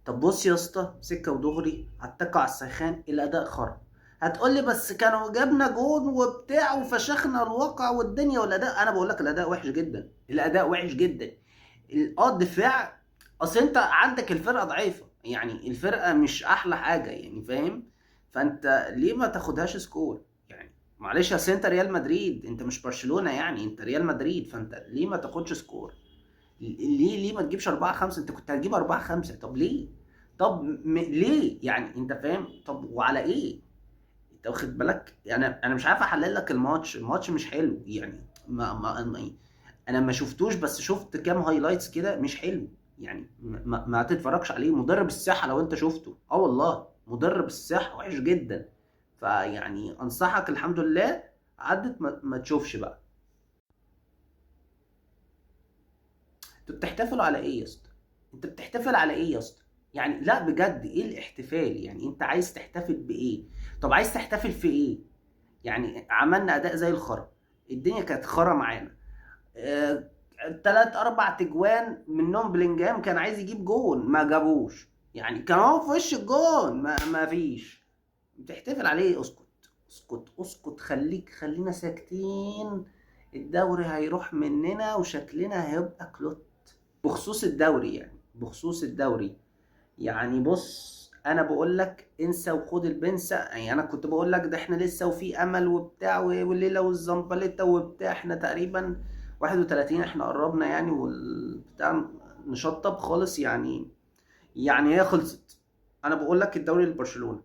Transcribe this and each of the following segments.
طب بص يا اسطى، سكه ودغري هتكوا على السيخان، الاداء خرا. هتقول لي بس كانوا جابنا جون وبتاع وفشخنا الواقع والدنيا والاداء. انا بقول لك الاداء وحش جدا، الاداء وحش جدا. الدفاع، اصل انت عندك الفرقه ضعيفه، يعني الفرقه مش احلى حاجه، يعني فاهم؟ فانت ليه ما تاخدهاش سكور يعني؟ معلش، اصل انت ريال مدريد، انت مش برشلونه، يعني انت ريال مدريد، فانت ليه ما تاخدش سكور؟ ليه ما تجيبش 4-5؟ انت كنت هتجيب 4-5، طب ليه؟ طب ليه يعني؟ انت فاهم؟ طب وعلى ايه؟ انت واخد بالك؟ يعني انا مش عارف احلل لك الماتش مش حلو يعني. انا ما شفتوش، بس شفت كام هايلايتس كده، مش حلو يعني. ما تتفرجش عليه. مدرب الساحه لو انت شفته، والله مدرب الساحه وحش جدا. فيعني انصحك، الحمد لله عدت، ما تشوفش بقى. انتوا بتحتفلوا على ايه يا اسطى؟ انت بتحتفل على ايه يا اسطى؟ يعني لا بجد، ايه الاحتفال يعني؟ انت عايز تحتفل بايه؟ طب عايز تحتفل في ايه؟ يعني عملنا اداء زي الخرا، الدنيا كانت خرا معانا. آه، 3 4 تجوان منهم بلينجهام كان عايز يجيب جون ما جابوش، يعني كان هو في وش الجون ما فيش. بتحتفل عليه؟ اسكت اسكت اسكت، خلينا ساكتين. الدوري هيروح مننا وشكلنا هيبقى كلوت. بخصوص الدوري يعني، بخصوص الدوري، يعني بص، انا بقول لك انسى وخد البنسة. يعني انا كنت بقول لك ده احنا لسه وفي امل وبتاع والليله والزنبلته وبتاع، احنا تقريبا 31، احنا قربنا يعني، والبتاع نشطب خالص يعني. يعني هي خلصت. انا بقول لك الدوري لبرشلونة،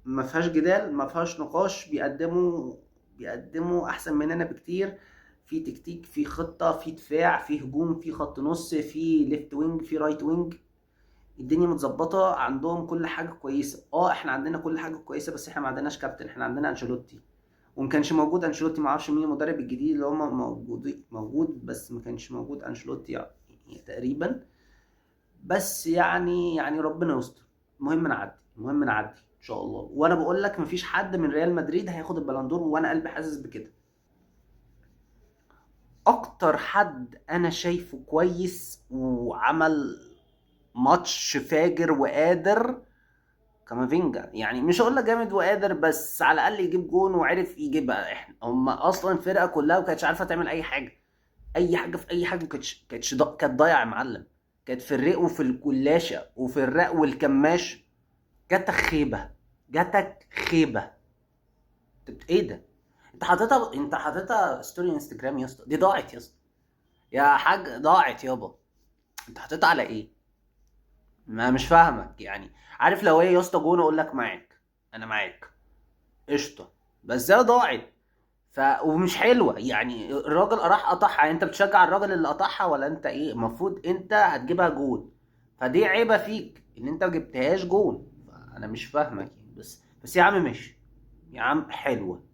ما فيهاش جدال، ما فيهاش نقاش. بيقدموا احسن مننا بكتير، في تكتيك، في خطة، في دفاع، في هجوم، في خط نص، في ليفت وينج، في رايت وينج. الدنيا متظبطه عندهم، كل حاجه كويسه. احنا عندنا كل حاجه كويسه، بس احنا ما عندناش كابتن، احنا عندنا انشيلوتي. وما كانش موجود انشيلوتي، ما اعرفش مين المدرب الجديد اللي هم موجود، بس ما كانش موجود انشيلوتي يعني تقريبا. بس يعني ربنا يستر. المهم نعدي ان شاء الله. وانا بقول لك مفيش حد من ريال مدريد هياخد البلندور، وانا قلبي حاسس بكده. اكتر حد انا شايفه كويس وعمل ماتش فاجر وقادر كامافينجا. يعني مش هقول لك جامد وقادر، بس على الاقل يجيب جون وعرف يجيبها. احنا هم اصلا الفرقه كلها ما كانتش عارفه تعمل اي حاجه. اي حاجه في اي حاجه، كانت ضايعه يا معلم. كانت في الرق وفي الكلاشه وفي الرق والكماش. جاتك خيبه، جاتك خيبه. ايه ده؟ انت حاططها ستوري انستجرام يا اسطى؟ دي ضاعت يا اسطى، يا حاج ضاعت يابا. انت حاططها على ايه؟ ما مش فاهمك يعني. عارف لو هي يا اسطى جون اقول لك معاك، انا معاك قشطه. بس هي ضاعت. ومش حلوه يعني. الراجل راح قطعها، يعني انت بتشجع الراجل اللي قطعها ولا انت ايه؟ المفروض انت هتجيبها جون. فدي عيبه فيك ان انت ما جبتهاش جون. فانا مش فاهمك يعني. بس يا عم ماشي، يا عم حلوه.